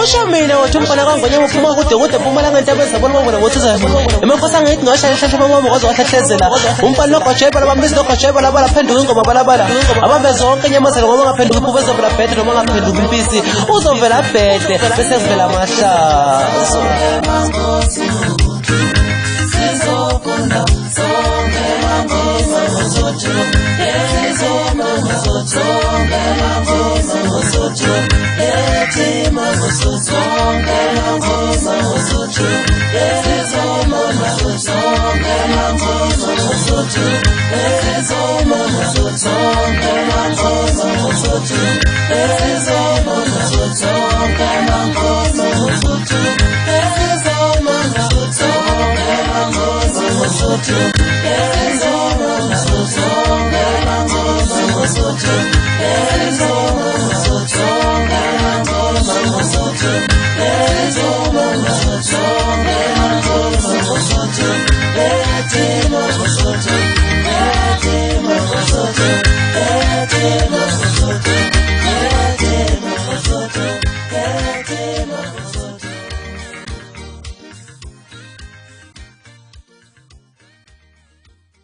Usho mina wathi umfana kangonyama uphuma kude Mpumalanga entabeni zabona ngibona ukuthi emfosa ngithi ngashayisha mama kwazo kwahlezela umfana nogojeba labambisi nogojeba labala phenduka ingoma balabala abambe zonke inyamazelo ngoba ngaphenduka iphupho ezovela bhede noma ngaphenduka impisi uzovela bhede bese kuvela amahlazo Hey,